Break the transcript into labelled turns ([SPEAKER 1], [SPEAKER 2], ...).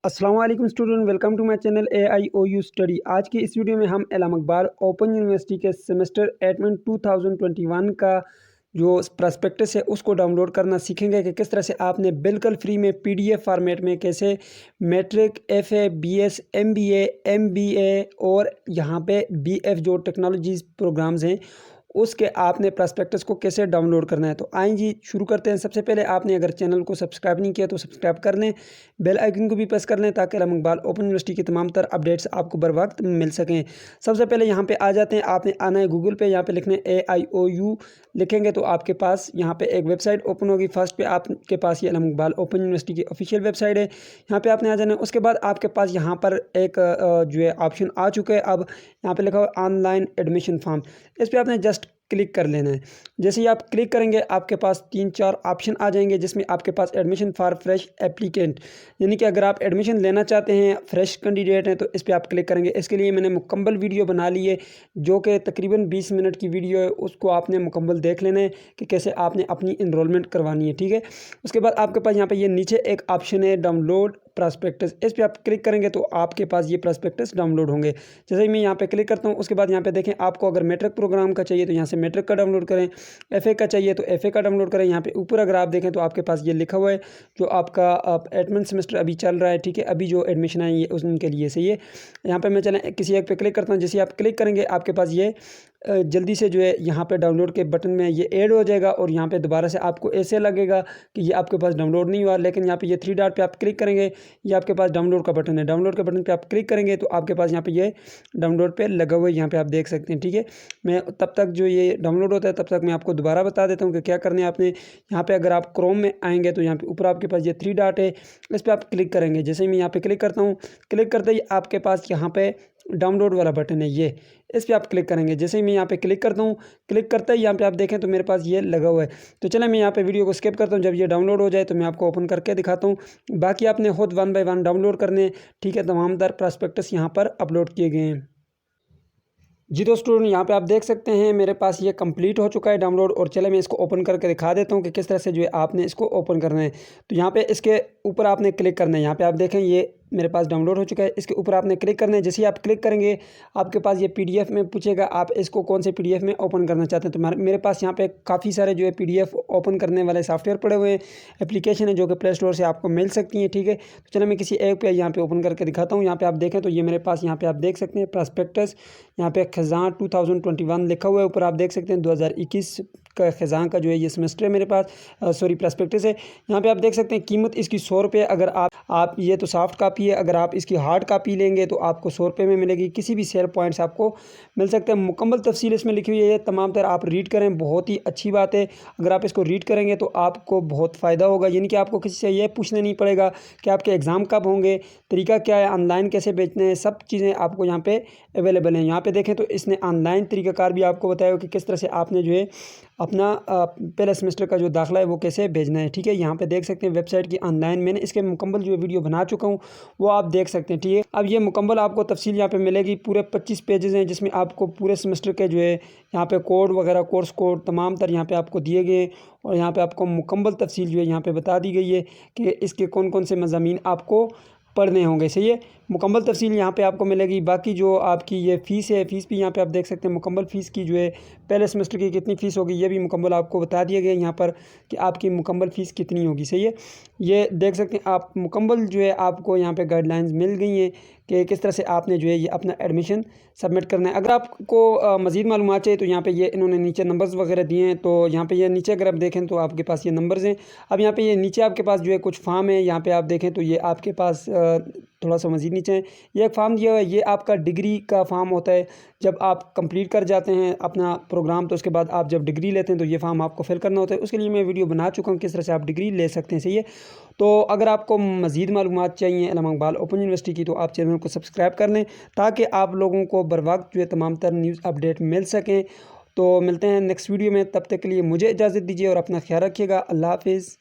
[SPEAKER 1] अस्सलाम वालेकुम student, welcome to my channel AIOU study. आज की इस वीडियो में हम इकबाल ओपन यूनिवर्सिटी के सेमेस्टर एडमिट 2021 का जो प्रॉस्पेक्टस है उसको डाउनलोड करना सीखेंगे कि किस तरह से आपने बिल्कुल फ्री में PDF फॉर्मेट में कैसे matric, FA, BS, MBA, MBA और यहाँ पे BF जो टेक्नोलॉजीज़ प्रोग्राम्स हैं उसके आपने प्रॉस्पेक्टस को कैसे डाउनलोड करना है। तो आइए जी शुरू करते हैं। सबसे पहले आपने अगर चैनल को सब्सक्राइब नहीं किया तो सब्सक्राइब कर लें, बेल आइकन को भी प्रेस कर लें ताकि इकबाल ओपन यूनिवर्सिटी की तमाम तर अपडेट्स आपको बर वक्त मिल सकें। सबसे पहले यहाँ पे आ जाते हैं, आपने आना है गूगल पे, यहाँ पे लिखना है AIOU, लिखेंगे तो आपके पास यहाँ पे एक वेबसाइट ओपन होगी। फर्स्ट पे आपके पास ये इकबाल ओपन यूनिवर्सिटी की ऑफिशियल वेबसाइट है, यहाँ पे आपने आ जाना है। उसके बाद आपके पास यहाँ पर एक जो है ऑप्शन आ चुका है। अब यहाँ पे लिखा हुआ ऑनलाइन एडमिशन फॉर्म, इस पर आपने जस्ट क्लिक कर लेना है। जैसे ही आप क्लिक करेंगे आपके पास 3-4 ऑप्शन आ जाएंगे जिसमें आपके पास एडमिशन फॉर फ्रेश एप्लीकेंट, यानी कि अगर आप एडमिशन लेना चाहते हैं, फ्रेश कैंडिडेट हैं, तो इस पर आप क्लिक करेंगे। इसके लिए मैंने मुकम्मल वीडियो बना ली है जो कि तकरीबन 20 मिनट की वीडियो है, उसको आपने मुकम्मल देख लेना है कि कैसे आपने अपनी इनरोलमेंट करवानी है, ठीक है। उसके बाद आपके पास यहाँ पर ये नीचे एक ऑप्शन है डाउनलोड प्रॉस्पेक्टस, इस पर आप क्लिक करेंगे तो आपके पास ये प्रॉस्पेक्टस डाउनलोड होंगे। जैसे ही मैं यहाँ पे क्लिक करता हूँ उसके बाद यहाँ पे देखें, आपको अगर मैट्रिक प्रोग्राम का चाहिए तो यहाँ से मैट्रिक का डाउनलोड करें, FA का चाहिए तो FA का डाउनलोड करें। यहाँ पे ऊपर अगर आप देखें तो आपके पास ये लिखा हुआ है जो आपका एडमिट सेमेस्टर अभी चल रहा है, ठीक है। अभी जो एडमिशन है ये उनके लिए सही है। यहाँ पर मैं चलें किसी एक पे क्लिक करता हूँ। जैसे आप क्लिक करेंगे आपके पास ये जल्दी से जो है यहाँ पे डाउनलोड के बटन में ये ऐड हो जाएगा और यहाँ पे दोबारा से आपको ऐसे लगेगा कि ये आपके पास डाउनलोड नहीं हुआ, लेकिन यहाँ पे ये 3 डॉट पे आप क्लिक करेंगे, ये आपके पास डाउनलोड का बटन है। डाउनलोड के बटन पे आप क्लिक करेंगे तो आपके पास यहाँ पे ये डाउनलोड पे लगा हुआ है, यहाँ पे आप देख सकते हैं, ठीक है। मैं तब तक जो ये डाउनलोड होता है तब तक मैं आपको दोबारा बता देता हूँ कि क्या करना है आपने। यहाँ पर अगर आप क्रोम में आएँगे तो यहाँ पर ऊपर आपके पास ये 3 डॉट है, इस पर आप क्लिक करेंगे। जैसे ही मैं यहाँ पर क्लिक करता हूँ, क्लिक करते ही आपके पास यहाँ पर डाउनलोड वाला बटन है, ये इस पे आप क्लिक करेंगे। जैसे ही मैं यहाँ पे क्लिक करता हूँ, क्लिक करते ही यहाँ पे आप देखें तो मेरे पास ये लगा हुआ है। तो चलें मैं यहाँ पे वीडियो को स्किप करता हूँ, जब ये डाउनलोड हो जाए तो मैं आपको ओपन करके दिखाता हूँ। बाकी आपने खुद 1 बाय 1 डाउनलोड करने, ठीक है। तमाम तर प्रॉस्पेक्टस यहाँ पर अपलोड किए गए हैं जी। तो स्टूडेंट यहाँ पे आप देख सकते हैं मेरे पास ये कंप्लीट हो चुका है डाउनलोड, और चले मैं इसको ओपन करके दिखा देता हूँ कि किस तरह से जो है आपने इसको ओपन करना है। तो यहाँ पे इसके ऊपर आपने क्लिक करना है, यहाँ पे आप देखें ये मेरे पास डाउनलोड हो चुका है, इसके ऊपर आपने क्लिक करना है। जैसे ही आप क्लिक करेंगे आपके पास ये PDF में पूछेगा आप इसको कौन से PDF में ओपन करना चाहते हैं। तो मेरे पास यहाँ पे काफ़ी सारे जो है PDF ओपन करने वाले सॉफ्टवेयर पड़े हुए हैं, एप्लीकेशन है जो कि प्ले स्टोर से आपको मिल सकती हैं, ठीक है। तो चलो मैं किसी एक पे यहाँ पे ओपन करके दिखाता हूँ। यहाँ पे आप देखें तो ये मेरे पास यहाँ पे आप देख सकते हैं प्रॉस्पेक्टस, यहाँ पे खजान 2021 लिखा हुआ है, ऊपर आप देख सकते हैं 2021 का खजान का जो है ये सेमेस्टर है मेरे पास, सॉरी प्रॉस्पेक्टस है। यहाँ पे आप देख सकते हैं कीमत इसकी 100 रुपये। अगर आप ये तो सॉफ्ट कापी है, अगर आप इसकी हार्ड कापी लेंगे तो आपको 100 रुपये में मिलेगी। किसी भी सेल पॉइंट्स आपको मिल सकते हैं। मुकम्मल तफसील इसमें लिखी हुई है, तमाम तरह आप रीड करें, बहुत ही अच्छी बात है। अगर आप इसको रीड करेंगे तो आपको बहुत फ़ायदा होगा, यानी कि आपको किसी से ये पूछना नहीं पड़ेगा कि आपके एग्ज़ाम कब होंगे, तरीका क्या है, ऑनलाइन कैसे बेचने हैं, सब चीज़ें आपको यहाँ पे अवेलेबल हैं। यहाँ पे देखें तो इसने ऑनलाइन तरीक़ाकार भी आपको बताया कि किस तरह से आपने जो है अपना पहले सेमेस्टर का जो दाखला है वो कैसे भेजना है, ठीक है। यहाँ पे देख सकते हैं वेबसाइट की ऑनलाइन मैंने इसके मुकम्मल जो वीडियो बना चुका हूँ वो आप देख सकते हैं, ठीक है। अब ये मुकम्मल आपको तफसील यहाँ पे मिलेगी, पूरे 25 पेजेस हैं जिसमें आपको पूरे सेमेस्टर के जो है यहाँ पे कोड वगैरह, कोर्स कोड तमाम तर यहाँ पे आपको दिए गए हैं, और यहाँ पे आपको मुकम्मल तफसील जो है यहाँ पे बता दी गई है कि इसके कौन कौन से मज़ामीन आपको पढ़ने होंगे, सही है। मुकम्मल तफसील यहाँ पे आपको मिलेगी। बाकी जो आपकी ये फ़ीस है, फ़ीस भी यहाँ पे आप देख सकते हैं मुकम्मल फ़ीस की जो है पहले सेमेस्टर की कितनी फ़ीस होगी ये भी मुकम्मल आपको बता दिया गया यहाँ पर कि आपकी मुकम्मल फ़ीस कितनी होगी, सही है। ये देख सकते हैं आप मुकम्मल जो है आपको यहाँ पे गाइडलाइंस मिल गई हैं कि किस तरह से आपने जो है ये अपना एडमिशन सबमिट करना है। अगर आपको मज़ीद मालूमात चाहिए तो यहाँ पे ये इन्होंने नीचे नंबर्स वगैरह दिए हैं, तो यहाँ पे ये नीचे अगर आप देखें तो आपके पास ये नंबर्स हैं। अब यहाँ पे ये नीचे आपके पास जो है कुछ फॉर्म है, यहाँ पे आप देखें तो ये आपके पास थोड़ा सा मज़ीद नीचे है ये एक फ़ॉर्म दिया हुआ है, ये आपका डिग्री का फ़ॉर्म होता है। जब आप कंप्लीट कर जाते हैं अपना प्रोग्राम तो उसके बाद आप जब डिग्री लेते हैं तो ये फ़ॉर्म आपको फिल करना होता है। उसके लिए मैं वीडियो बना चुका हूँ किस तरह से आप डिग्री ले सकते हैं, सही है। तो अगर आपको मज़ीद मालूमात चाहिए इकबाल ओपन यूनिवर्सिटी की तो आप चैनल को सब्सक्राइब कर लें ताकि आप लोगों को बर वक्त जो है तमाम तर न्यूज़ अपडेट मिल सकें। तो मिलते हैं नेक्स्ट वीडियो में, तब तक के लिए मुझे इजाज़त दीजिए और अपना ख्याल रखिएगा। अल्लाह हाफिज़।